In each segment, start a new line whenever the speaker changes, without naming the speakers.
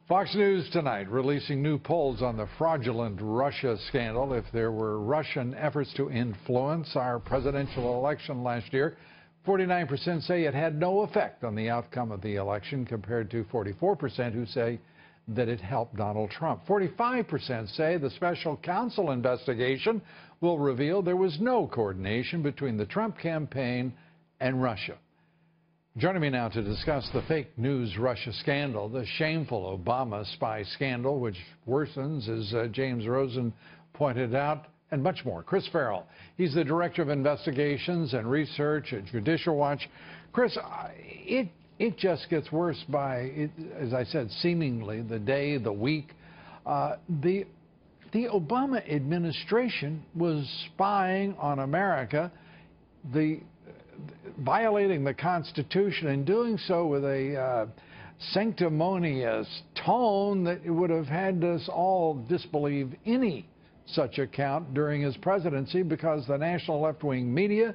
Fox News tonight releasing new polls on the fraudulent Russia scandal. If there were Russian efforts to influence our presidential election last year, 49% say it had no effect on the outcome of the election, compared to 44% who say that it helped Donald Trump. 45% say the special counsel investigation will reveal there was no coordination between the Trump campaign and Russia. Joining me now to discuss the fake news Russia scandal, the shameful Obama spy scandal, which worsens, as James Rosen pointed out, and much more. Chris Farrell. He's the Director of Investigations and Research at Judicial Watch. Chris, it just gets worse by, as I said, seemingly the day, the week. The Obama administration was spying on America, violating the Constitution, and doing so with a sanctimonious tone that would have had us all disbelieve any such account during his presidency, because the national left-wing media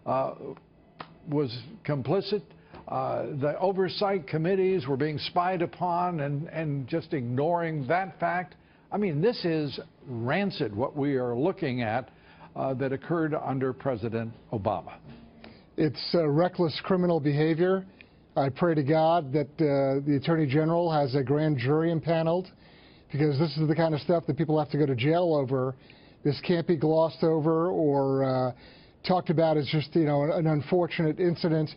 was complicit. The oversight committees were being spied upon and just ignoring that fact. I mean, this is rancid, what we are looking at that occurred under President Obama.
It's reckless criminal behavior. I pray to God that the Attorney General has a grand jury impaneled, because this is the kind of stuff that people have to go to jail over. This can't be glossed over or talked about as just, an unfortunate incident.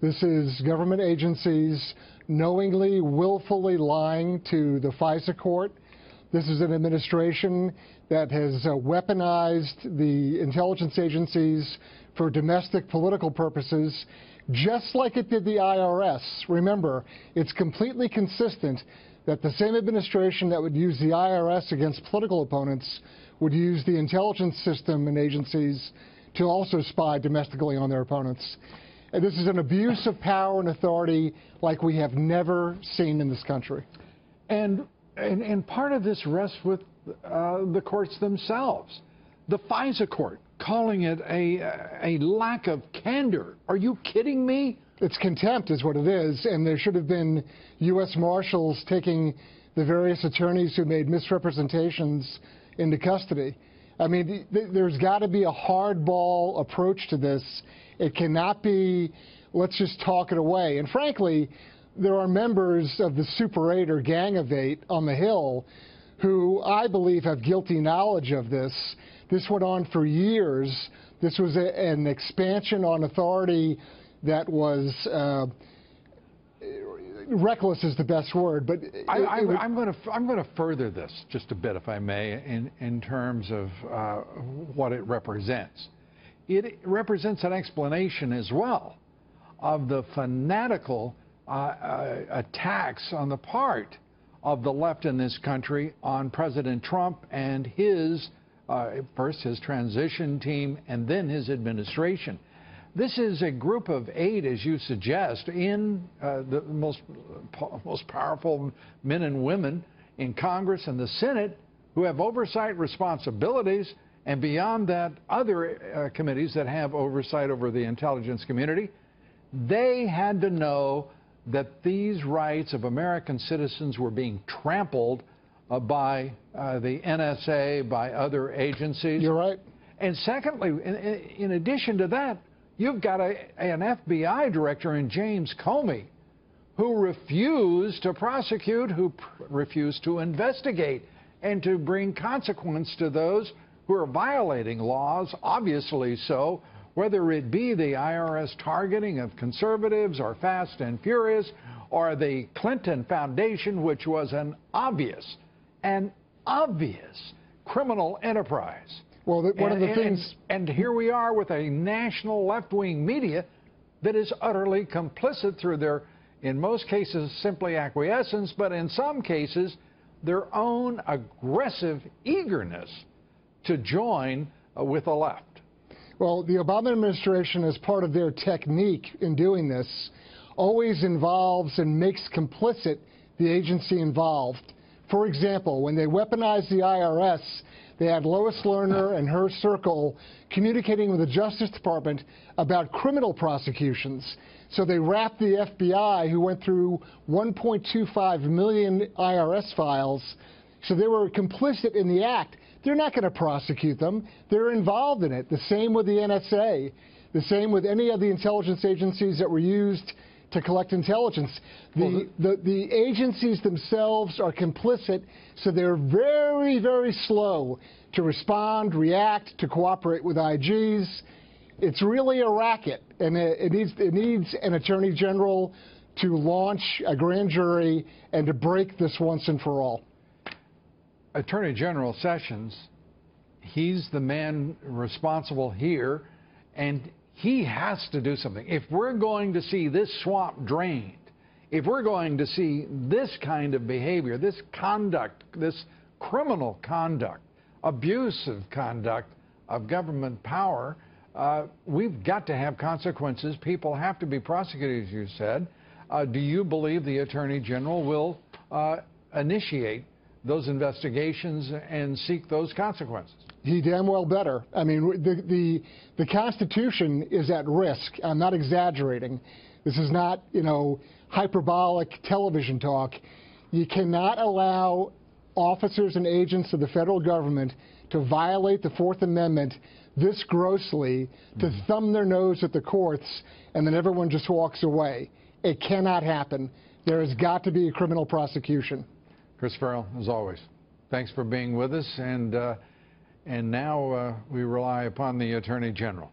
This is government agencies knowingly, willfully lying to the FISA court. This is an administration that has weaponized the intelligence agencies for domestic political purposes, just like it did the IRS. Remember, it's completely consistent that the same administration that would use the IRS against political opponents would use the intelligence system and agencies to also spy domestically on their opponents. And this is an abuse of power and authority like we have never seen in this country.
And part of this rests with the courts themselves. The FISA court calling it a lack of candor. Are you kidding me?
It's contempt is what it is, and there should have been U.S. Marshals taking the various attorneys who made misrepresentations into custody. I mean, there's got to be a hardball approach to this. It cannot be, let's just talk it away. And frankly, there are members of the Super 8 or Gang of 8 on the Hill who I believe have guilty knowledge of this. This went on for years. This was an expansion on authority that was reckless is the best word. But
I'm going to further this just a bit, if I may, in terms of what it represents. It represents an explanation as well of the fanatical attacks on the part of the left in this country on President Trump and his first his transition team and then his administration. This is a group of 8, as you suggest, in the most powerful men and women in Congress and the Senate, who have oversight responsibilities, and beyond that, other committees that have oversight over the intelligence community. They had to know that these rights of American citizens were being trampled by the NSA, by other agencies.
You're right.
And secondly, in addition to that, you've got an FBI director in James Comey who refused to prosecute, who refused to investigate, and to bring consequence to those who are violating laws, obviously so, whether it be the IRS targeting of conservatives or Fast and Furious, or the Clinton Foundation, which was an obvious criminal enterprise.
Well, one of the things...
And here we are with a national left-wing media that is utterly complicit through their, in most cases, simply acquiescence, but in some cases, their own aggressive eagerness to join with the left.
Well, the Obama administration, as part of their technique in doing this, always involves and makes complicit the agency involved. For example, when they weaponized the IRS, They had Lois Lerner and her circle communicating with the Justice Department about criminal prosecutions. So they wrapped the FBI, who went through 1.25 million IRS files. So they were complicit in the act. They're not going to prosecute them. They're involved in it. The same with the NSA. The same with any of the intelligence agencies that were used to collect intelligence. The agencies themselves are complicit, so they're very, very slow to respond, react, to cooperate with IGs. It's really a racket, and it needs an attorney general to launch a grand jury and to break this once and for all.
Attorney General Sessions, he's the man responsible here, and he has to do something. If we're going to see this swamp drained, if we're going to see this kind of behavior, this conduct, this criminal conduct, abusive conduct of government power, we've got to have consequences. People have to be prosecuted, as you said. Do you believe the Attorney General will initiate those investigations and seek those consequences?
He damn well better. I mean, the Constitution is at risk. I'm not exaggerating. This is not, hyperbolic television talk. You cannot allow officers and agents of the federal government to violate the Fourth Amendment this grossly, to thumb their nose at the courts, and then everyone just walks away. It cannot happen. There has got to be a criminal prosecution.
Chris Farrell, as always, thanks for being with us. And now we rely upon the Attorney General.